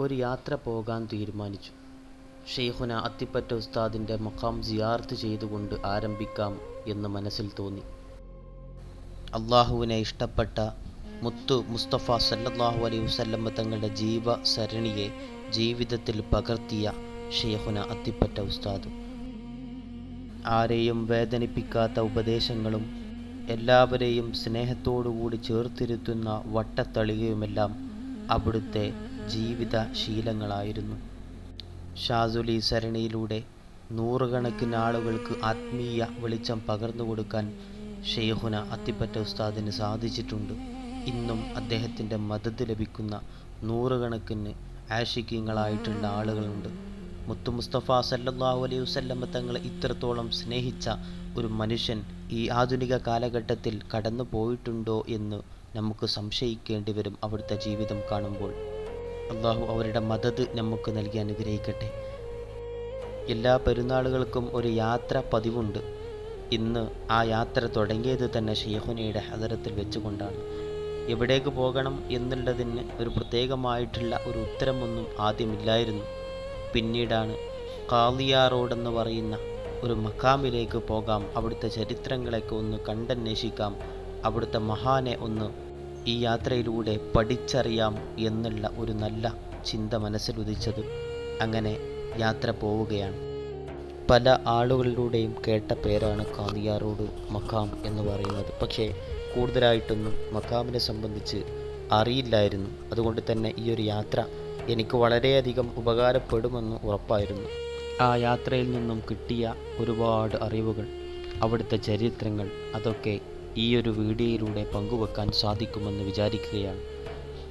ഒരു യാത്ര പോകാൻ തീരുമാനിച്ചു. ഷെയ്ഖുന അത്തിപ്പറ്റ ഉസ്താദിൻ്റെ മഖാം സിയാർത്ത് ചെയ്തുകൊണ്ട് ആരംഭിക്കാം എന്ന് മനസ്സിൽ തോന്നി. അള്ളാഹുവിനെ ഇഷ്ടപ്പെട്ട മുത്തു മുസ്തഫ സല്ലല്ലാഹു അലൈഹി വസല്ലം തങ്ങളുടെ ജീവസരണിയെ ജീവിതത്തിൽ പകർത്തിയ ഷെയ്ഖുന അത്തിപ്പറ്റ ഉസ്താദ്, ആരെയും വേദനിപ്പിക്കാത്ത ഉപദേശങ്ങളും എല്ലാവരെയും സ്നേഹത്തോടുകൂടി ചേർത്തിരുത്തുന്ന വട്ടത്തളികയുമെല്ലാം അവിടുത്തെ ജീവിത ശീലങ്ങളായിരുന്നു. ഷാസുലി സരണിയിലൂടെ നൂറുകണക്കിന് ആളുകൾക്ക് ആത്മീയ വെളിച്ചം പകർന്നു കൊടുക്കാൻ ഷെയ്ഖുന അത്തിപ്പറ്റ ഉസ്താദിന് സാധിച്ചിട്ടുണ്ട്. ഇന്നും അദ്ദേഹത്തിൻ്റെ മദദ് ലഭിക്കുന്ന നൂറുകണക്കിന് ആഷിഖീങ്ങളായിട്ടുള്ള ആളുകളുണ്ട്. മുത്തു മുസ്തഫ സല്ലല്ലാഹു അലൈഹി വസല്ലം തങ്ങളെ ഇത്രത്തോളം സ്നേഹിച്ച ഒരു മനുഷ്യൻ ഈ ആധുനിക കാലഘട്ടത്തിൽ കടന്നു പോയിട്ടുണ്ടോ എന്ന് നമുക്ക് സംശയിക്കേണ്ടി വരും അവിടുത്തെ ജീവിതം കാണുമ്പോൾ. അള്ളാഹു അവരുടെ മദദ് നമുക്ക് നൽകി അനുഗ്രഹിക്കട്ടെ. എല്ലാ പെരുന്നാളുകൾക്കും ഒരു യാത്ര പതിവുണ്ട്. ഇന്ന് ആ യാത്ര തുടങ്ങിയത് തന്നെ ഷെയ്ഖുനയുടെ ഹദറത്തിൽ വെച്ചുകൊണ്ടാണ്. എവിടേക്ക് പോകണം എന്നുള്ളതിന് ഒരു പ്രത്യേകമായിട്ടുള്ള ഒരു ഉത്തരമൊന്നും ആദ്യമില്ലായിരുന്നു. പിന്നീടാണ് ഖാളിയ റോഡ് എന്ന് പറയുന്ന ഒരു മഖാമിലേക്ക് പോകാം, അവിടുത്തെ ചരിത്രങ്ങളൊക്കെ ഒന്ന് കണ്ടന്വേഷിക്കാം, അവിടുത്തെ മഹാനെ ഒന്ന് ഈ യാത്രയിലൂടെ പഠിച്ചറിയാം എന്നുള്ള ഒരു നല്ല ചിന്ത മനസ്സിലുദിച്ചത്. അങ്ങനെ യാത്ര പോവുകയാണ്. പല ആളുകളിലൂടെയും കേട്ട പേരാണ് ഖാളിയ റോഡ് മഖാം എന്ന് പറയുന്നത്. പക്ഷേ കൂടുതലായിട്ടൊന്നും മഖാമിനെ സംബന്ധിച്ച് അറിയില്ലായിരുന്നു. അതുകൊണ്ട് തന്നെ ഈ ഒരു യാത്ര എനിക്ക് വളരെയധികം ഉപകാരപ്പെടുമെന്ന് ഉറപ്പായിരുന്നു. ആ യാത്രയിൽ നിന്നും കിട്ടിയ ഒരുപാട് അറിവുകൾ, അവിടുത്തെ ചരിത്രങ്ങൾ, അതൊക്കെ ഈ ഒരു വീഡിയോയിലൂടെ പങ്കുവെക്കാൻ സാധിക്കുമെന്ന് വിചാരിക്കുകയാണ്.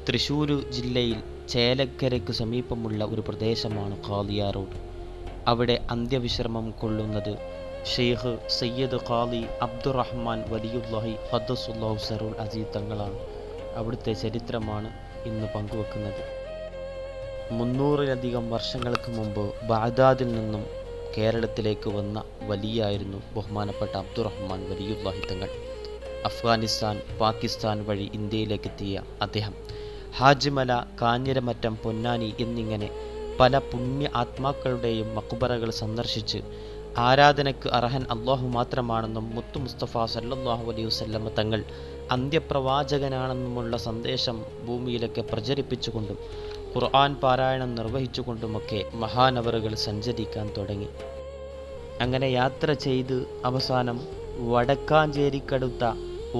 തൃശ്ശൂർ ജില്ലയിൽ ചേലക്കരയ്ക്ക് സമീപമുള്ള ഒരു പ്രദേശമാണ് ഖാളിയ റോഡ്. അവിടെ അന്ത്യവിശ്രമം കൊള്ളുന്നത് ഷെയ്ഖ് സയ്യിദ് ഖാളി അബ്ദുറഹ്മാൻ വലിയുല്ലാഹി ഖദ്ദസുല്ലാഹു സറുൽ അസീസ് തങ്ങളാണ്. അവിടുത്തെ ചരിത്രമാണ് ഇന്ന് പങ്കുവെക്കുന്നത്. 300-ലധികം വർഷങ്ങൾക്ക് മുമ്പ് ബാഗ്ദാദിൽ നിന്നും കേരളത്തിലേക്ക് വന്ന വലിയായിരുന്നു ബഹുമാനപ്പെട്ട അബ്ദുറഹ്മാൻ വലിയുല്ലാഹി തങ്ങൾ. അഫ്ഗാനിസ്ഥാൻ, പാകിസ്ഥാൻ വഴി ഇന്ത്യയിലേക്കെത്തിയ അദ്ദേഹം ഹാജിമല, കാഞ്ഞിരമറ്റം, പൊന്നാനി എന്നിങ്ങനെ പല പുണ്യ ആത്മാക്കളുടെയും മഖ്ബറകൾ സന്ദർശിച്ച് ആരാധനയ്ക്ക് അർഹൻ അള്ളാഹു മാത്രമാണെന്നും മുത്തു മുസ്തഫ സല്ലല്ലാഹു അലൈഹി വസല്ലം തങ്ങൾ അന്ത്യപ്രവാചകനാണെന്നുമുള്ള സന്ദേശം ഭൂമിയിലൊക്കെ പ്രചരിപ്പിച്ചുകൊണ്ടും ഖുർആൻ പാരായണം നിർവഹിച്ചുകൊണ്ടുമൊക്കെ മഹാനവറുകൾ സഞ്ചരിക്കാൻ തുടങ്ങി. അങ്ങനെ യാത്ര ചെയ്ത് അവസാനം വടക്കാഞ്ചേരിക്കടുത്ത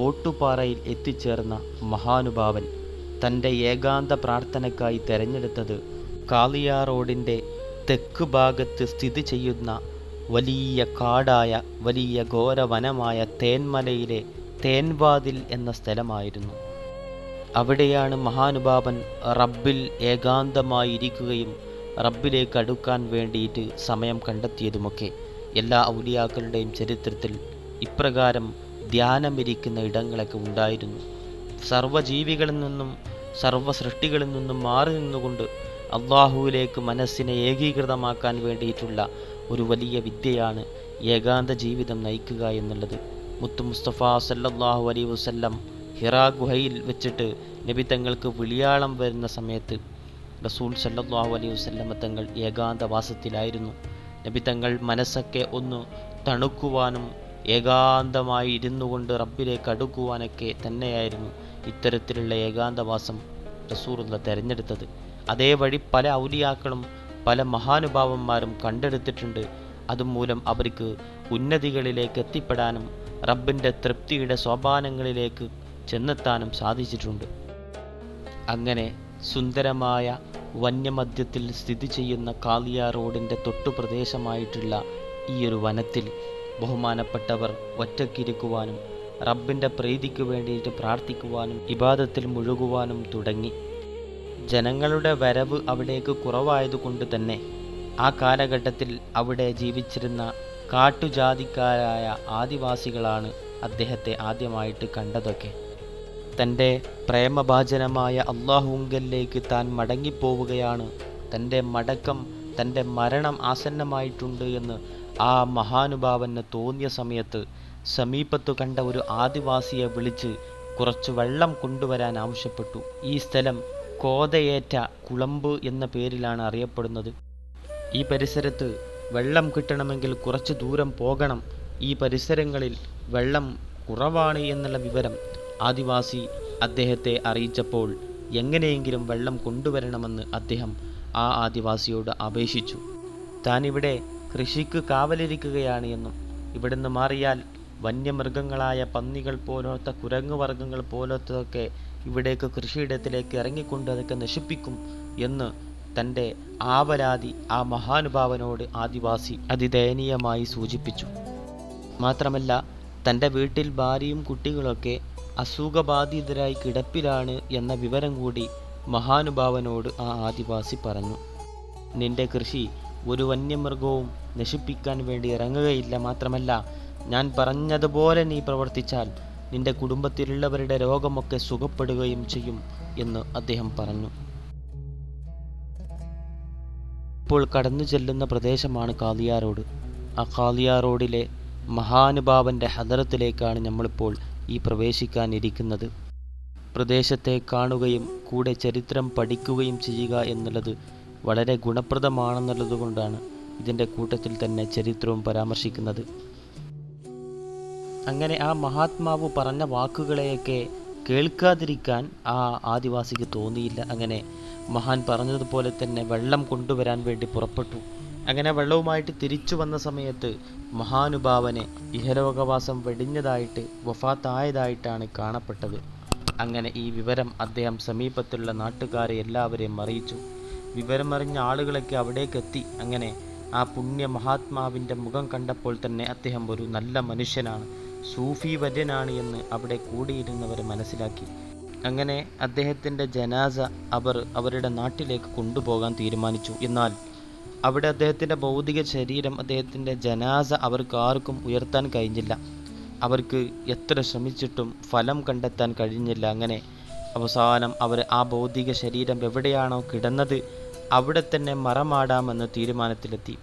ഓട്ടുപാറയിൽ എത്തിച്ചേർന്ന മഹാനുഭാവൻ തൻ്റെ ഏകാന്ത പ്രാർത്ഥനയ്ക്കായി തിരഞ്ഞെടുത്തത് ഖാളിയ റോഡിൻ്റെ തെക്ക് ഭാഗത്ത് സ്ഥിതി ചെയ്യുന്ന വലിയ കാടായ, വലിയ ഘോരവനമായ തേന്മലയിലെ തേൻവാതിൽ എന്ന സ്ഥലമായിരുന്നു. അവിടെയാണ് മഹാനുഭാവൻ റബ്ബിൽ ഏകാന്തമായി ഇരിക്കുകയും റബ്ബിലേക്ക് അടുക്കാൻ വേണ്ടിയിട്ട് സമയം കണ്ടെത്തിയതുമൊക്കെ. എല്ലാ ഔലിയാക്കളുടെയും ചരിത്രത്തിൽ ഇപ്രകാരം ധ്യാനമിരിക്കുന്ന ഇടങ്ങളൊക്കെ ഉണ്ടായിരുന്നു. സർവ്വജീവികളിൽ നിന്നും സർവ്വ സൃഷ്ടികളിൽ നിന്നും മാറി നിന്നുകൊണ്ട് അള്ളാഹുവിലേക്ക് മനസ്സിനെ ഏകീകൃതമാക്കാൻ വേണ്ടിയിട്ടുള്ള ഒരു വലിയ വിദ്യയാണ് ഏകാന്ത ജീവിതം നയിക്കുക എന്നുള്ളത്. മുത്തു മുസ്തഫ സല്ലല്ലാഹു അലൈഹി വസല്ലം ഹിറാ ഗുഹയിൽ വെച്ചിട്ട് നബി തങ്ങൾക്ക് വിളിയാളം വരുന്ന സമയത്ത് റസൂൽ സല്ലല്ലാഹു അലൈഹി വസല്ലം തങ്ങൾ ഏകാന്തവാസത്തിലായിരുന്നു. നബി തങ്ങൾ മനസ്സൊക്കെ ഒന്ന് തണുക്കുവാനും ഏകാന്തമായി ഇരുന്നു കൊണ്ട് റബ്ബിലേക്ക് അടുക്കുവാനൊക്കെ തന്നെയായിരുന്നു ഇത്തരത്തിലുള്ള ഏകാന്തവാസം റസൂലുള്ള തിരഞ്ഞെടുത്തത്. അതേ വഴി പല ഔലിയാക്കളും പല മഹാനുഭാവന്മാരും കണ്ടെടുത്തിട്ടുണ്ട്. അതുമൂലം അവർക്ക് ഉന്നതികളിലേക്ക് എത്തിപ്പെടാനും റബ്ബിൻ്റെ തൃപ്തിയുടെ സോപാനങ്ങളിലേക്ക് ചെന്നെത്താനും സാധിച്ചിട്ടുണ്ട്. അങ്ങനെ സുന്ദരമായ വന്യമധ്യത്തിൽ സ്ഥിതി ചെയ്യുന്ന ഖാളിയ റോഡിൻ്റെ തൊട്ടുപ്രദേശമായിട്ടുള്ള ഈ ഒരു വനത്തിൽ ബഹുമാനപ്പെട്ടവർ ഒറ്റയ്ക്കിരിക്കുവാനും റബ്ബിൻ്റെ പ്രീതിക്ക് വേണ്ടിയിട്ട് പ്രാർത്ഥിക്കുവാനും ഇബാദത്തിൽ മുഴുകുവാനും തുടങ്ങി. ജനങ്ങളുടെ വരവ് അവിടേക്ക് കുറവായതുകൊണ്ട് തന്നെ ആ കാലഘട്ടത്തിൽ അവിടെ ജീവിച്ചിരുന്ന കാട്ടുജാതിക്കാരായ ആദിവാസികളാണ് അദ്ദേഹത്തെ ആദ്യമായിട്ട് കണ്ടതൊക്കെ. തൻ്റെ പ്രേമഭാജനമായ അള്ളാഹുങ്കലിലേക്ക് താൻ മടങ്ങിപ്പോവുകയാണ്, തൻ്റെ മടക്കം, തൻ്റെ മരണം ആസന്നമായിട്ടുണ്ട് എന്ന് ആ മഹാനുഭാവന് തോന്നിയ സമയത്ത് സമീപത്തു കണ്ട ഒരു ആദിവാസിയെ വിളിച്ച് കുറച്ച് വെള്ളം കൊണ്ടുവരാൻ ആവശ്യപ്പെട്ടു. ഈ സ്ഥലം കോതയേറ്റ കുളമ്പ് എന്ന പേരിലാണ് അറിയപ്പെടുന്നത്. ഈ പരിസരത്ത് വെള്ളം കിട്ടണമെങ്കിൽ കുറച്ച് ദൂരം പോകണം. ഈ പരിസരങ്ങളിൽ വെള്ളം കുറവാണ് എന്നുള്ള വിവരം ആദിവാസി അദ്ദേഹത്തെ അറിയിച്ചപ്പോൾ എങ്ങനെയെങ്കിലും വെള്ളം കൊണ്ടുവരണമെന്ന് അദ്ദേഹം ആ ആദിവാസിയോട് അപേക്ഷിച്ചു. താനിവിടെ കൃഷിക്ക് കാവലിരിക്കുകയാണ് എന്നും ഇവിടുന്ന് മാറിയാൽ വന്യമൃഗങ്ങളായ പന്നികൾ പോലത്തെ കുരങ്ങ് വർഗ്ഗങ്ങൾ പോലത്തതൊക്കെ ഇവിടേക്ക് കൃഷിയിടത്തിലേക്ക് ഇറങ്ങിക്കൊണ്ട് അതൊക്കെ നശിപ്പിക്കും എന്ന് തൻ്റെ ആവലാതി ആ മഹാനുഭാവനോട് ആദിവാസി അതിദയനീയമായി സൂചിപ്പിച്ചു. മാത്രമല്ല തൻ്റെ വീട്ടിൽ ഭാര്യയും കുട്ടികളൊക്കെ അസുഖബാധിതരായി കിടപ്പിലാണ് എന്ന വിവരം കൂടി മഹാനുഭാവനോട് ആ ആദിവാസി പറഞ്ഞു. നിന്റെ കൃഷി ഒരു വന്യമൃഗവും നശിപ്പിക്കാൻ വേണ്ടി ഇറങ്ങുകയില്ല. മാത്രമല്ല ഞാൻ പറഞ്ഞതുപോലെ നീ പ്രവർത്തിച്ചാൽ നിന്റെ കുടുംബത്തിലുള്ളവരുടെ രോഗമൊക്കെ സുഖപ്പെടുകയും ചെയ്യും എന്ന് അദ്ദേഹം പറഞ്ഞു. ഇപ്പോൾ കടന്നു ചെല്ലുന്ന പ്രദേശമാണ് കാളിയാ റോഡ്. ആ കാളിയാ റോഡിലെ മഹാനുഭാവൻ്റെ ഹദറത്തിലേക്കാണ് നമ്മളിപ്പോൾ ഈ പ്രവേശിക്കാനിരിക്കുന്നത്. പ്രദേശത്തെ കാണുകയും കൂടെ ചരിത്രം പഠിക്കുകയും ചെയ്യുക എന്നുള്ളത് വളരെ ഗുണപ്രദമാണെന്നുള്ളത് കൊണ്ടാണ് ഇതിൻ്റെ കൂട്ടത്തിൽ തന്നെ ചരിത്രവും പരാമർശിക്കുന്നത്. അങ്ങനെ ആ മഹാത്മാവ് പറഞ്ഞ വാക്കുകളെയൊക്കെ കേൾക്കാതിരിക്കാൻ ആ ആദിവാസിക്ക് തോന്നിയില്ല. അങ്ങനെ മഹാൻ പറഞ്ഞതുപോലെ തന്നെ വെള്ളം കൊണ്ടുവരാൻ വേണ്ടി പുറപ്പെട്ടു. അങ്ങനെ വെള്ളവുമായിട്ട് തിരിച്ചു വന്ന സമയത്ത് മഹാനുഭാവനെ ഇഹലോകവാസം വെടിഞ്ഞതായിട്ട് വഫാത്തായതായിട്ടാണ് കാണപ്പെട്ടത്. അങ്ങനെ ഈ വിവരം അദ്ദേഹം സമീപത്തുള്ള നാട്ടുകാരെ എല്ലാവരെയും അറിയിച്ചു. വിവരമറിഞ്ഞ ആളുകളൊക്കെ അവിടേക്കെത്തി. അങ്ങനെ ആ പുണ്യ മഹാത്മാവിൻ്റെ മുഖം കണ്ടപ്പോൾ തന്നെ അദ്ദേഹം ഒരു നല്ല മനുഷ്യനാണ്, സൂഫി വര്യനാണ് എന്ന് അവിടെ കൂടിയിരുന്നവർ മനസ്സിലാക്കി. അങ്ങനെ അദ്ദേഹത്തിൻ്റെ ജനാസ അവരുടെ നാട്ടിലേക്ക് കൊണ്ടുപോകാൻ തീരുമാനിച്ചു. എന്നാൽ അവിടെ അദ്ദേഹത്തിൻ്റെ ഭൗതിക ശരീരം, അദ്ദേഹത്തിൻ്റെ ജനാസ അവർക്ക് ആർക്കും ഉയർത്താൻ കഴിഞ്ഞില്ല. അവർക്ക് എത്ര ശ്രമിച്ചിട്ടും ഫലം കണ്ടെത്താൻ കഴിഞ്ഞില്ല. അങ്ങനെ അവസാനം അവർ ആ ഭൗതിക ശരീരം എവിടെയാണോ കിടന്നത് അവിടെ തന്നെ മറമാടാമെന്ന് തീരുമാനത്തിലെത്തി.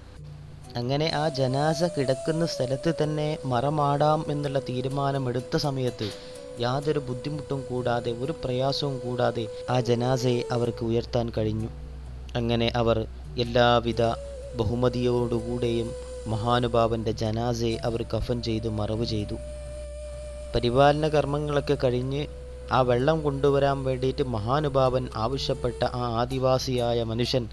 അങ്ങനെ ആ ജനാസ കിടക്കുന്ന സ്ഥലത്ത് തന്നെ മറമാടാം എന്നുള്ള തീരുമാനമെടുത്ത സമയത്ത് യാതൊരു ബുദ്ധിമുട്ടും കൂടാതെ, ഒരു പ്രയാസവും കൂടാതെ ആ ജനാസയെ അവർക്ക് ഉയർത്താൻ കഴിഞ്ഞു. അങ്ങനെ അവർ എല്ലാവിധ ബഹുമതിയോടുകൂടെയും മഹാനുഭാവൻ്റെ ജനാസയെ അവർ കഫൻ ചെയ്തു മറവ് ചെയ്തു. പരിപാലന കർമ്മങ്ങളൊക്കെ കഴിഞ്ഞ് ആ വെള്ളം കൊണ്ടുവരാൻ വേണ്ടിയിട്ട് മഹാനുഭാവൻ ആവശ്യപ്പെട്ട ആ ആദിവാസിയായ മനുഷ്യൻ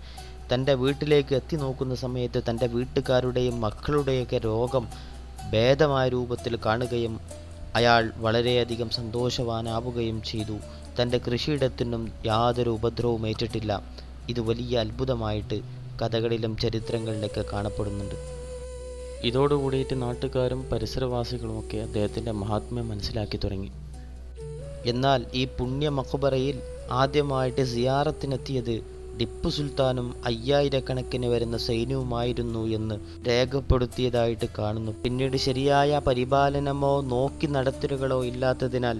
തൻ്റെ വീട്ടിലേക്ക് എത്തി നോക്കുന്ന സമയത്ത് തൻ്റെ വീട്ടുകാരുടെയും മക്കളുടെയൊക്കെ രോഗം ഭേദമായ രൂപത്തിൽ കാണുകയും അയാൾ വളരെയധികം സന്തോഷവാനാവുകയും ചെയ്തു. തൻ്റെ കൃഷിയിടത്തിനും യാതൊരു ഉപദ്രവവും ഏറ്റിട്ടില്ല. ഇത് വലിയ അത്ഭുതമായിട്ട് കഥകളിലും ചരിത്രങ്ങളിലൊക്കെ കാണപ്പെടുന്നുണ്ട്. ഇതോടുകൂടിയിട്ട് നാട്ടുകാരും പരിസരവാസികളുമൊക്കെ അദ്ദേഹത്തിൻ്റെ മഹാത്മ്യം മനസ്സിലാക്കി തുടങ്ങി. എന്നാൽ ഈ പുണ്യ മഖബറയിൽ ആദ്യമായിട്ട് സിയാറത്തിനെത്തിയത് ടിപ്പു സുൽത്താനും 5000 വരുന്ന സൈന്യവുമായിരുന്നു എന്ന് രേഖപ്പെടുത്തിയതായിട്ട് കാണുന്നു. പിന്നീട് ശരിയായ പരിപാലനമോ നോക്കി നടത്തലുകളോ ഇല്ലാത്തതിനാൽ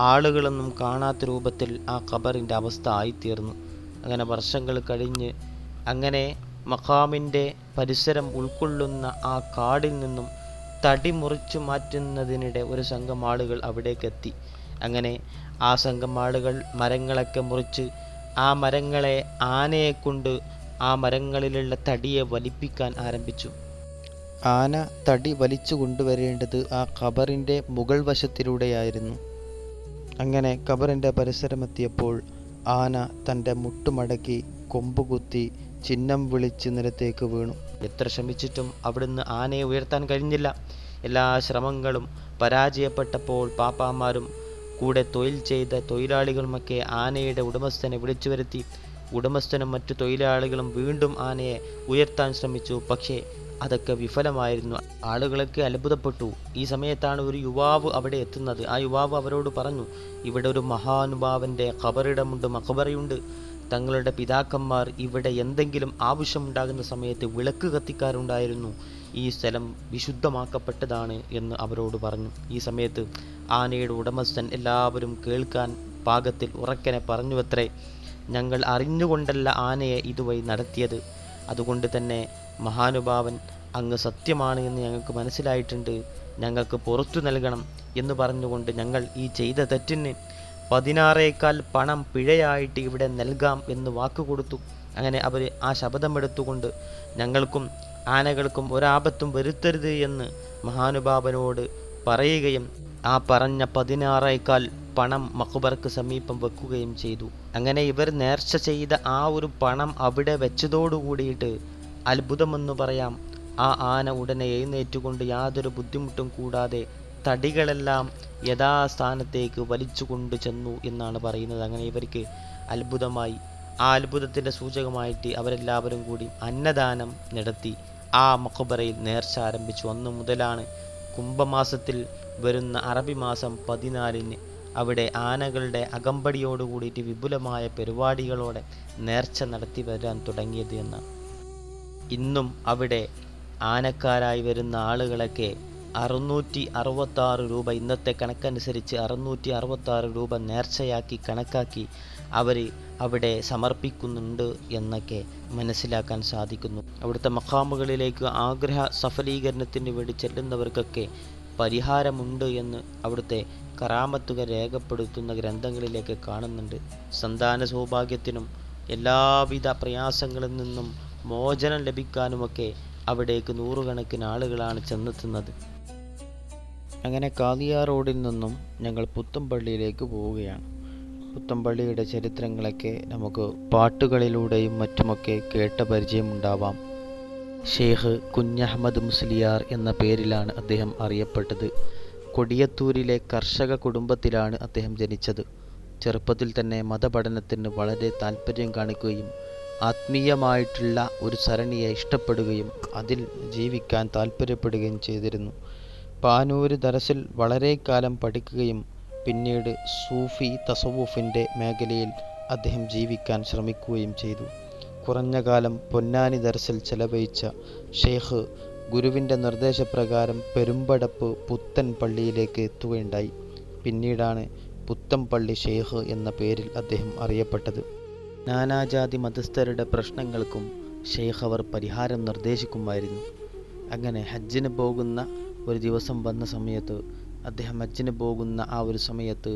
ആളുകളൊന്നും കാണാത്ത രൂപത്തിൽ ആ ഖബറിൻ്റെ അവസ്ഥ ആയിത്തീർന്നു. അങ്ങനെ വർഷങ്ങൾ കഴിഞ്ഞ് അങ്ങനെ മഖാമിൻ്റെ പരിസരം ഉൾക്കൊള്ളുന്ന ആ കാടിൽ നിന്നും തടി മുറിച്ചു മാറ്റുന്നതിനിടെ ഒരു സംഘം ആളുകൾ അവിടേക്കെത്തി. അങ്ങനെ ആ സംഘം ആളുകൾ മരങ്ങളൊക്കെ മുറിച്ച് ആ മരങ്ങളെ ആനയെക്കൊണ്ട് ആ മരങ്ങളിലുള്ള തടിയെ വലിപ്പിക്കാൻ ആരംഭിച്ചു. ആന തടി വലിച്ചു കൊണ്ടുവരേണ്ടത് ആ ഖബറിൻ്റെ മുകൾ വശത്തിലൂടെയായിരുന്നു. അങ്ങനെ ഖബറിൻ്റെ പരിസരമെത്തിയപ്പോൾ ആന തൻ്റെ മുട്ടുമടക്കി കൊമ്പുകുത്തി ചിഹ്നം വിളിച്ച് നിലത്തേക്ക് വീണു. എത്ര ശ്രമിച്ചിട്ടും അവിടുന്ന് ആനയെ ഉയർത്താൻ കഴിഞ്ഞില്ല. എല്ലാ ശ്രമങ്ങളും പരാജയപ്പെട്ടപ്പോൾ പാപ്പാമാരും കൂടെ തൊഴിൽ ചെയ്ത തൊഴിലാളികളുമൊക്കെ ആനയുടെ ഉടമസ്ഥനെ വിളിച്ചു വരുത്തി. ഉടമസ്ഥനും മറ്റു തൊഴിലാളികളും വീണ്ടും ആനയെ ഉയർത്താൻ ശ്രമിച്ചു. പക്ഷേ അതൊക്കെ വിഫലമായിരുന്നു. ആളുകളൊക്കെ അത്ഭുതപ്പെട്ടു. ഈ സമയത്താണ് ഒരു യുവാവ് അവിടെ എത്തുന്നത്. ആ യുവാവ് അവരോട് പറഞ്ഞു, ഇവിടെ ഒരു മഹാനുഭാവൻ്റെ ഖബറിടമുണ്ട്, മഖബറയുണ്ട്. തങ്ങളുടെ പിതാക്കന്മാർ ഇവിടെ എന്തെങ്കിലും ആവശ്യമുണ്ടാകുന്ന സമയത്ത് വിളക്ക് കത്തിക്കാറുണ്ടായിരുന്നു. ഈ സ്ഥലം വിശുദ്ധമാക്കപ്പെട്ടതാണ് എന്ന് അവരോട് പറഞ്ഞു. ഈ സമയത്ത് ആനയുടെ ഉടമസ്ഥൻ എല്ലാവരും കേൾക്കാൻ പാകത്തിൽ ഉറക്കനെ പറഞ്ഞുവത്രേ, ഞങ്ങൾ അറിഞ്ഞുകൊണ്ടല്ല ആനയെ ഇതുവഴി നടത്തിയത്. അതുകൊണ്ട് തന്നെ മഹാനുഭാവൻ അങ്ങ് സത്യമാണ് എന്ന് ഞങ്ങൾക്ക് മനസ്സിലായിട്ടുണ്ട്. ഞങ്ങൾക്ക് പുറത്തു നൽകണം എന്ന് പറഞ്ഞുകൊണ്ട് ഞങ്ങൾ ഈ ചെയ്ത തെറ്റിന് 16 പണം പിഴയായിട്ട് ഇവിടെ നൽകാം എന്ന് വാക്കുകൊടുത്തു. അങ്ങനെ അവർ ആ ശപഥമെടുത്തുകൊണ്ട് ഞങ്ങൾക്കും ആനകൾക്കും ഒരാപത്തും വരുത്തരുത് എന്ന് മഹാനുഭാവനോട് പറയുകയും ആ പറഞ്ഞ 16 പണം മഖ്ബറക്ക് സമീപം വെക്കുകയും ചെയ്തു. അങ്ങനെ ഇവർ നേർച്ച ചെയ്ത ആ ഒരു പണം അവിടെ വെച്ചതോടുകൂടിയിട്ട് അത്ഭുതമെന്ന് പറയാം, ആ ആന ഉടനെ എഴുന്നേറ്റുകൊണ്ട് യാതൊരു ബുദ്ധിമുട്ടും കൂടാതെ തടികളെല്ലാം യഥാസ്ഥാനത്തേക്ക് വലിച്ചു കൊണ്ട് ചെന്നു എന്നാണ് പറയുന്നത്. അങ്ങനെ ഇവർക്ക് അത്ഭുതമായി. ആ അത്ഭുതത്തിൻ്റെ സൂചകമായിട്ട് അവരെല്ലാവരും കൂടി അന്നദാനം നടത്തി ആ മഖ്ബറയിൽ നേർച്ച ആരംഭിച്ചു. അന്നു മുതലാണ് കുംഭമാസത്തിൽ വരുന്ന അറബി മാസം 14 അവിടെ ആനകളുടെ അകമ്പടിയോട് കൂടിയിട്ട് വിപുലമായ പരിപാടികളോടെ നേർച്ച നടത്തി വരാൻ തുടങ്ങിയത് എന്നാണ്. ഇന്നും അവിടെ ആനക്കാരായി വരുന്ന ആളുകളൊക്കെ 666 രൂപ, ഇന്നത്തെ കണക്കനുസരിച്ച് 666 രൂപ നേർച്ചയാക്കി കണക്കാക്കി അവർ അവിടെ സമർപ്പിക്കുന്നുണ്ട് എന്നൊക്കെ മനസ്സിലാക്കാൻ സാധിക്കുന്നു. അവിടുത്തെ മഖാമുകളിലേക്ക് ആഗ്രഹ സഫലീകരണത്തിന് വേണ്ടി ചെല്ലുന്നവർക്കൊക്കെ പരിഹാരമുണ്ട് എന്ന് അവിടുത്തെ കറാമത്തുകൾ രേഖപ്പെടുത്തുന്ന ഗ്രന്ഥങ്ങളിലേക്ക് കാണുന്നുണ്ട്. സന്താന സൗഭാഗ്യത്തിനും എല്ലാവിധ പ്രയാസങ്ങളിൽ നിന്നും മോചനം ലഭിക്കാനുമൊക്കെ അവിടേക്ക് നൂറുകണക്കിന് ആളുകളാണ് ചെന്നെത്തുന്നത്. അങ്ങനെ കാദിയ റോഡിൽ നിന്നും ഞങ്ങൾ പുത്തമ്പള്ളിയിലേക്ക് പോവുകയാണ്. പുത്തമ്പള്ളിയുടെ ചരിത്രങ്ങളൊക്കെ നമുക്ക് പാട്ടുകളിലൂടെയും മറ്റുമൊക്കെ കേട്ട പരിചയമുണ്ടാവാം. ഷെയ്ഖ് കുഞ്ഞഹമ്മദ് മുസ്ലിയാർ എന്ന പേരിലാണ് അദ്ദേഹം അറിയപ്പെട്ടത്. കൊടിയത്തൂരിലെ കർഷക കുടുംബത്തിലാണ് അദ്ദേഹം ജനിച്ചത്. ചെറുപ്പത്തിൽ തന്നെ മതപഠനത്തിന് വളരെ താല്പര്യം കാണിക്കുകയും ആത്മീയമായിട്ടുള്ള ഒരു സരണിയെ ഇഷ്ടപ്പെടുകയും അതിൽ ജീവിക്കാൻ താല്പര്യപ്പെടുകയും ചെയ്തിരുന്നു. പാനൂര് ദറസിൽ വളരെ കാലം പഠിക്കുകയും പിന്നീട് സൂഫി തസവുഫിൻ്റെ മേഖലയിൽ അദ്ദേഹം ജീവിക്കാൻ ശ്രമിക്കുകയും ചെയ്തു. കുറഞ്ഞ കാലം പൊന്നാനി ദറസിൽ ചെലവഴിച്ച ഷെയ്ഖ് ഗുരുവിൻ്റെ നിർദ്ദേശപ്രകാരം പെരുമ്പടപ്പ് പുത്തൻ പള്ളിയിലേക്ക് എത്തുകയുണ്ടായി. പിന്നീടാണ് പുത്തംപള്ളി ഷെയ്ഖ് എന്ന പേരിൽ അദ്ദേഹം അറിയപ്പെട്ടത്. നാനാജാതി മതസ്ഥരുടെ പ്രശ്നങ്ങൾക്കും ഷെയ്ഖ് അവർ പരിഹാരം നിർദ്ദേശിക്കുമായിരുന്നു. അങ്ങനെ ഹജ്ജിന് പോകുന്ന ഒരു ദിവസം വന്ന സമയത്ത് അദ്ദേഹം ഹജ്ജിന് പോകുന്ന ആ ഒരു സമയത്ത്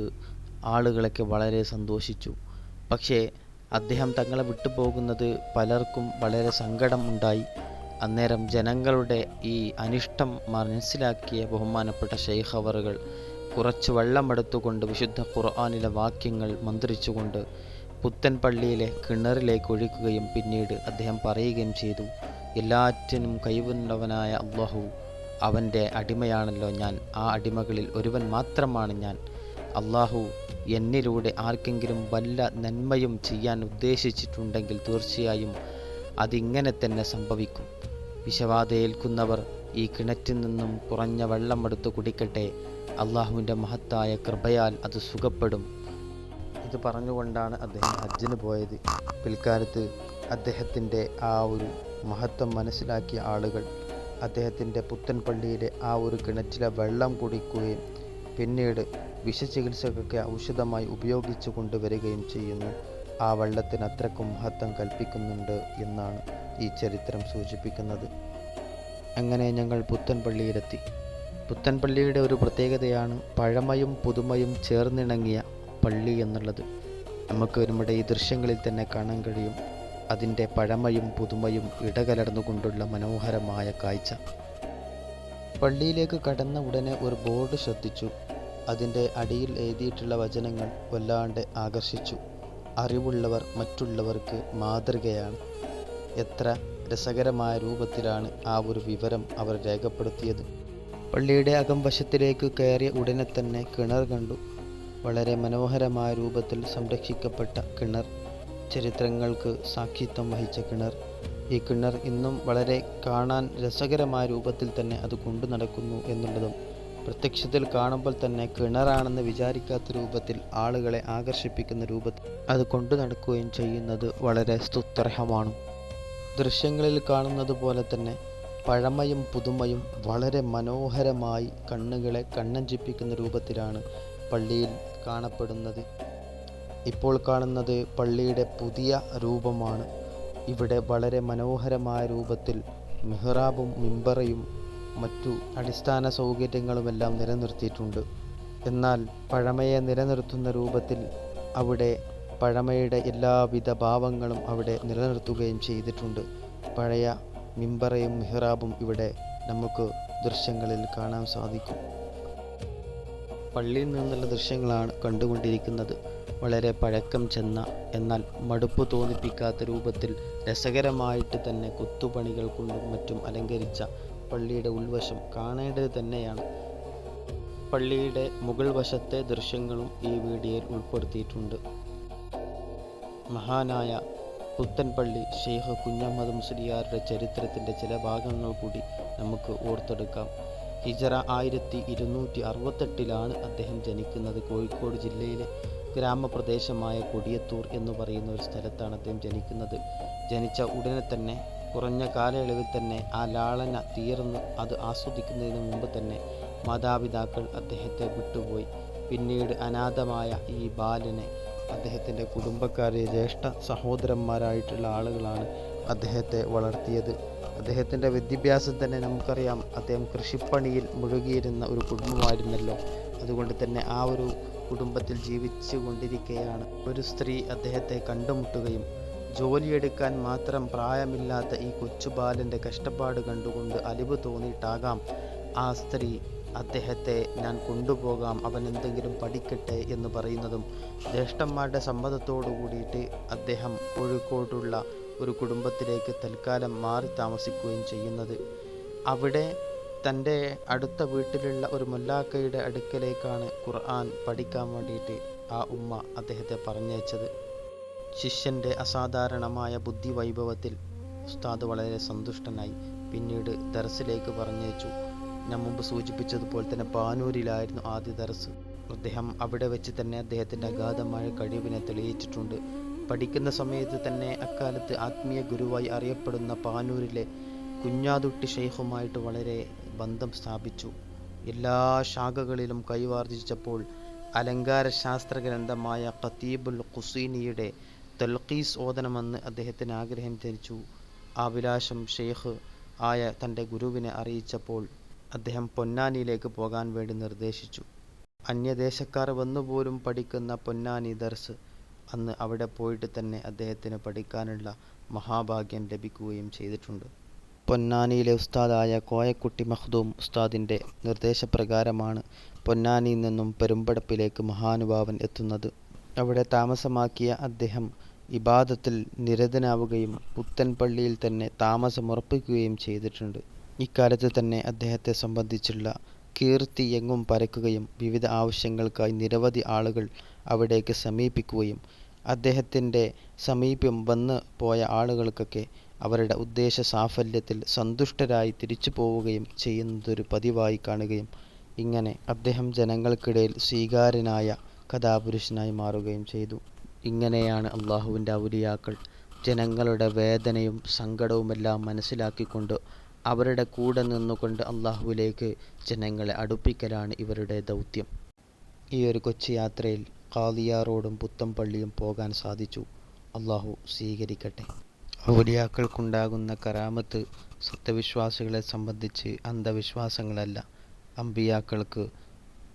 ആളുകളൊക്കെ വളരെ സന്തോഷിച്ചു. പക്ഷേ അദ്ദേഹം തങ്ങളെ വിട്ടു പോകുന്നത് പലർക്കും വളരെ സങ്കടം ഉണ്ടായി. അന്നേരം ജനങ്ങളുടെ ഈ അനിഷ്ടം മനസ്സിലാക്കിയ ബഹുമാനപ്പെട്ട ഷെയ്ഖ് അവറുകൾ കുറച്ച് വെള്ളമെടുത്തുകൊണ്ട് വിശുദ്ധ ഖുർആനിലെ വാക്യങ്ങൾ മന്ത്രിച്ചുകൊണ്ട് പുത്തൻ പള്ളിയിലെ കിണറിലേക്ക് ഒഴിക്കുകയും പിന്നീട് അദ്ദേഹം പറയുകയും ചെയ്തു, എല്ലാറ്റിനും കഴിവുള്ളവനായ അല്ലാഹു അവൻ്റെ അടിമയാണല്ലോ ഞാൻ, ആ അടിമകളിൽ ഒരുവൻ മാത്രമാണ് ഞാൻ. അല്ലാഹു എന്നിലൂടെ ആർക്കെങ്കിലും വല്ല നന്മയും ചെയ്യാൻ ഉദ്ദേശിച്ചിട്ടുണ്ടെങ്കിൽ തീർച്ചയായും അതിങ്ങനെ തന്നെ സംഭവിക്കും. വിഷബാധയേൽക്കുന്നവർ ഈ കിണറ്റിൽ നിന്നും കുറഞ്ഞ വെള്ളമെടുത്ത് കുടിക്കട്ടെ, അള്ളാഹുവിൻ്റെ മഹത്തായ കൃപയാൽ അത് സുഖപ്പെടും. ഇത് പറഞ്ഞുകൊണ്ടാണ് അദ്ദേഹം ഹജ്ജിന് പോയത്. പിൽക്കാലത്ത് അദ്ദേഹത്തിൻ്റെ ആ ഒരു മഹത്വം മനസ്സിലാക്കിയ ആളുകൾ അദ്ദേഹത്തിൻ്റെ പുത്തൻ പള്ളിയിലെ ആ ഒരു കിണറ്റിലെ വെള്ളം കുടിക്കുകയും പിന്നീട് വിഷചികിത്സക്കൊക്കെ ഔഷധമായി ഉപയോഗിച്ചു കൊണ്ടുവരികയും ചെയ്യുന്നു. ആ വെള്ളത്തിന് അത്രക്കും മഹത്വം കൽപ്പിക്കുന്നുണ്ട് എന്നാണ് ഈ ചരിത്രം സൂചിപ്പിക്കുന്നത്. അങ്ങനെ ഞങ്ങൾ പുത്തൻ പള്ളിയിലെത്തി. പുത്തൻ പള്ളിയുടെ ഒരു പ്രത്യേകതയാണ് പഴമയും പുതുമയും ചേർന്നിണങ്ങിയ പള്ളി എന്നുള്ളത്. നമുക്ക് നമ്മുടെ ഈ ദൃശ്യങ്ങളിൽ തന്നെ കാണാൻ കഴിയും അതിൻ്റെ പഴമയും പുതുമയും ഇടകലർന്നുകൊണ്ടുള്ള മനോഹരമായ കാഴ്ച. പള്ളിയിലേക്ക് കടന്ന ഉടനെ ഒരു ബോർഡ് ശ്രദ്ധിച്ചു. അതിൻ്റെ അടിയിൽ എഴുതിയിട്ടുള്ള വചനങ്ങൾ വല്ലാണ്ട് ആകർഷിച്ചു. അറിവുള്ളവർ മറ്റുള്ളവർക്ക് മാതൃകയാണ്. എത്ര രസകരമായ രൂപത്തിലാണ് ആ ഒരു വിവരം അവർ രേഖപ്പെടുത്തിയത്. പള്ളിയുടെ അകംവശത്തിലേക്ക് കയറിയ ഉടനെ തന്നെ കിണർ കണ്ടു. വളരെ മനോഹരമായ രൂപത്തിൽ സംരക്ഷിക്കപ്പെട്ട കിണർ, ചരിത്രങ്ങൾക്ക് സാക്ഷിത്വം വഹിച്ച കിണർ. ഈ കിണർ ഇന്നും വളരെ കാണാൻ രസകരമായ രൂപത്തിൽ തന്നെ അത് കൊണ്ടു നടക്കുന്നു എന്നുള്ളതും പ്രത്യക്ഷത്തിൽ കാണുമ്പോൾ തന്നെ കിണറാണെന്ന് വിചാരിക്കാത്ത രൂപത്തിൽ ആളുകളെ ആകർഷിപ്പിക്കുന്ന രൂപത്തിൽ അത് കൊണ്ടു നടക്കുകയും ചെയ്യുന്നത് വളരെ സ്തുത്യർഹമാണ്. ദൃശ്യങ്ങളിൽ കാണുന്നത് പോലെ തന്നെ പഴമയും പുതുമയും വളരെ മനോഹരമായി കണ്ണുകളെ കണ്ണഞ്ചിപ്പിക്കുന്ന രൂപത്തിലാണ് പള്ളിയിൽ കാണപ്പെടുന്നത്. ഇപ്പോൾ കാണുന്നത് പള്ളിയുടെ പുതിയ രൂപമാണ്. ഇവിടെ വളരെ മനോഹരമായ രൂപത്തിൽ മിഹ്റാബും മിമ്പറയും മറ്റു അടിസ്ഥാന സൗകര്യങ്ങളുമെല്ലാം നിലനിർത്തിയിട്ടുണ്ട്. എന്നാൽ പഴമയെ നിലനിർത്തുന്ന രൂപത്തിൽ അവിടെ പഴമയുടെ എല്ലാവിധ ഭാവങ്ങളും അവിടെ നിലനിർത്തുകയും ചെയ്തിട്ടുണ്ട്. പഴയ മിമ്പറയും മിഹ്റാബും ഇവിടെ നമുക്ക് ദൃശ്യങ്ങളിൽ കാണാൻ സാധിക്കും. പള്ളിയിൽ നിന്നുള്ള ദൃശ്യങ്ങളാണ് കണ്ടുകൊണ്ടിരിക്കുന്നത്. വളരെ പഴക്കം ചെന്ന എന്നാൽ മടുപ്പ് തോന്നിപ്പിക്കാത്ത രൂപത്തിൽ രസകരമായിട്ട് തന്നെ കൊത്തുപണികൾ കൊണ്ടും മറ്റും അലങ്കരിച്ച പള്ളിയുടെ ഉൾവശം കാണേണ്ടത് തന്നെയാണ്. പള്ളിയുടെ മുകൾ വശത്തെ ദൃശ്യങ്ങളും ഈ വീഡിയോയിൽ ഉൾപ്പെടുത്തിയിട്ടുണ്ട്. മഹാനായ പുത്തൻപള്ളി ഷെയ്ഖ് കുഞ്ഞഹമ്മദ് മുസ്ലിയാരുടെ ചരിത്രത്തിൻ്റെ ചില ഭാഗങ്ങൾ കൂടി നമുക്ക് ഓർത്തെടുക്കാം. ഹിജറ 1268 അദ്ദേഹം ജനിക്കുന്നത്. കോഴിക്കോട് ജില്ലയിലെ ഗ്രാമപ്രദേശമായ കൊടിയത്തൂർ എന്ന് പറയുന്ന ഒരു സ്ഥലത്താണ് അദ്ദേഹം ജനിക്കുന്നത്. ജനിച്ച ഉടനെ തന്നെ കുറഞ്ഞ കാലയളവിൽ തന്നെ ആ ലാളന തീർന്ന് അത് ആസ്വദിക്കുന്നതിന് മുമ്പ് തന്നെ മാതാപിതാക്കൾ അദ്ദേഹത്തെ വിട്ടുപോയി. പിന്നീട് അനാഥമായ ഈ ബാലനെ അദ്ദേഹത്തിൻ്റെ കുടുംബക്കാരെ ജ്യേഷ്ഠ സഹോദരന്മാരായിട്ടുള്ള ആളുകളാണ് അദ്ദേഹത്തെ വളർത്തിയത്. അദ്ദേഹത്തിൻ്റെ വിദ്യാഭ്യാസം തന്നെ നമുക്കറിയാം, അദ്ദേഹം കൃഷിപ്പണിയിൽ മുഴുകിയിരുന്ന ഒരു കുടുംബമായിരുന്നല്ലോ. അതുകൊണ്ട് തന്നെ ആ ഒരു കുടുംബത്തിൽ ജീവിച്ചു കൊണ്ടിരിക്കെയാണ് ഒരു സ്ത്രീ അദ്ദേഹത്തെ കണ്ടുമുട്ടുകയും ജോലിയെടുക്കാൻ മാത്രം പ്രായമില്ലാത്ത ഈ കൊച്ചുബാലൻ്റെ കഷ്ടപ്പാട് കണ്ടുകൊണ്ട് അലിവ് തോന്നിയിട്ടാകാം ആ സ്ത്രീ അദ്ദേഹത്തെ ഞാൻ കൊണ്ടുപോകാം, അവൻ എന്തെങ്കിലും പഠിക്കട്ടെ എന്ന് പറയുന്നതും ജ്യേഷ്ഠന്മാരുടെ സമ്മതത്തോടു കൂടിയിട്ട് അദ്ദേഹം കോഴിക്കോടുള്ള ഒരു കുടുംബത്തിലേക്ക് തൽക്കാലം മാറി താമസിക്കുകയും ചെയ്യുന്നത്. അവിടെ തൻ്റെ അടുത്ത വീട്ടിലുള്ള ഒരു മുല്ലാക്കയുടെ അടുക്കലേക്കാണ് ഖുർആൻ പഠിക്കാൻ വേണ്ടിയിട്ട് ആ ഉമ്മ അദ്ദേഹത്തെ പറഞ്ഞയച്ചത്. ശിഷ്യൻ്റെ അസാധാരണമായ ബുദ്ധി വൈഭവത്തിൽ ഉസ്താദ് വളരെ സന്തുഷ്ടനായി. പിന്നീട് ദർസിലേക്ക് പറഞ്ഞയച്ചു. ഞാൻ മുമ്പ് സൂചിപ്പിച്ചതുപോലെ തന്നെ പാനൂരിലായിരുന്നു ആദ്യ ദർസ്. അദ്ദേഹം അവിടെ വെച്ച് തന്നെ അദ്ദേഹത്തിൻ്റെ അഗാധമായ കഴിവിനെ തെളിയിച്ചിട്ടുണ്ട്. പഠിക്കുന്ന സമയത്ത് തന്നെ അക്കാലത്ത് ആത്മീയ ഗുരുവായി അറിയപ്പെടുന്ന പാനൂരിലെ കുഞ്ഞാതുട്ടി ഷെയ്ഖുമായിട്ട് വളരെ ബന്ധം സ്ഥാപിച്ചു. എല്ലാ ശാഖകളിലും കൈവാർജിച്ചപ്പോൾ അലങ്കാര ശാസ്ത്ര ഗ്രന്ഥമായ ഖതീബുൽ ഖുസീനിയുടെ തൽഖീസ് ഓതണമെന്ന് അദ്ദേഹത്തിന് ആഗ്രഹം ജനിച്ചു. ആ അഭിലാഷം ഷെയ്ഖ് ആയ തൻ്റെ ഗുരുവിനെ അറിയിച്ചപ്പോൾ അദ്ദേഹം പൊന്നാനിയിലേക്ക് പോകാൻ വേണ്ടി നിർദ്ദേശിച്ചു. അന്യദേശക്കാർ വന്നുപോലും പഠിക്കുന്ന പൊന്നാനി ദർസ്, അന്ന് അവിടെ പോയിട്ട് തന്നെ അദ്ദേഹത്തിന് പഠിക്കാനുള്ള മഹാഭാഗ്യം ലഭിക്കുകയും ചെയ്തിട്ടുണ്ട്. പൊന്നാനിയിലെ ഉസ്താദായ കോയക്കുട്ടി മഖ്ദൂം ഉസ്താദിൻ്റെ നിർദ്ദേശപ്രകാരമാണ് പൊന്നാനിയിൽ നിന്നും പെരുമ്പടപ്പിലേക്ക് മഹാനുഭാവൻ എത്തുന്നത്. അവിടെ താമസമാക്കിയ അദ്ദേഹം ഇബാദത്തിൽ നിരതനാവുകയും പുത്തൻപള്ളിയിൽ തന്നെ താമസമുറപ്പിക്കുകയും ചെയ്തിട്ടുണ്ട്. ഇക്കാലത്ത് തന്നെ അദ്ദേഹത്തെ സംബന്ധിച്ചുള്ള കീർത്തി എങ്ങും പരക്കുകയും വിവിധ ആവശ്യങ്ങൾക്കായി നിരവധി ആളുകൾ അവിടേക്ക് സമീപിക്കുകയും അദ്ദേഹത്തിൻ്റെ സമീപം വന്ന് പോയ ആളുകൾക്കൊക്കെ അവരുടെ ഉദ്ദേശ സാഫല്യത്തിൽ സന്തുഷ്ടരായി തിരിച്ചു പോവുകയും ചെയ്യുന്നതൊരു പതിവായി കാണുകയും ഇങ്ങനെ അദ്ദേഹം ജനങ്ങൾക്കിടയിൽ സ്വീകാര്യനായ കഥാപുരുഷനായി മാറുകയും ചെയ്തു. ഇങ്ങനെയാണ് അള്ളാഹുവിൻ്റെ ഔലിയാക്കൾ ജനങ്ങളുടെ വേദനയും സങ്കടവുമെല്ലാം മനസ്സിലാക്കിക്കൊണ്ട് അവരുടെ കൂടെ നിന്നുകൊണ്ട് അള്ളാഹുവിലേക്ക് ജനങ്ങളെ അടുപ്പിക്കലാണ് ഇവരുടെ ദൗത്യം. ഈ ഒരു കൊച്ചു യാത്രയിൽ ഖാദിയാറോഡും പുത്തൻപള്ളിയും പോകാൻ സാധിച്ചു. അള്ളാഹു സ്വീകരിക്കട്ടെ. ഔലിയാക്കൾക്കുണ്ടാകുന്ന കറാമത്ത് സത്യവിശ്വാസികളെ സംബന്ധിച്ച് അന്ധവിശ്വാസങ്ങളല്ല. അമ്പിയാക്കൾക്ക്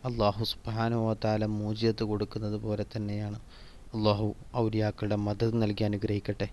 അള്ളാഹു സുബ്ഹാനഹു വ തആല മൂജിയത്ത് കൊടുക്കുന്നത് പോലെ തന്നെയാണ്. അള്ളാഹു ഔലിയാക്കളുടെ മദദ് നൽകി അനുഗ്രഹിക്കട്ടെ.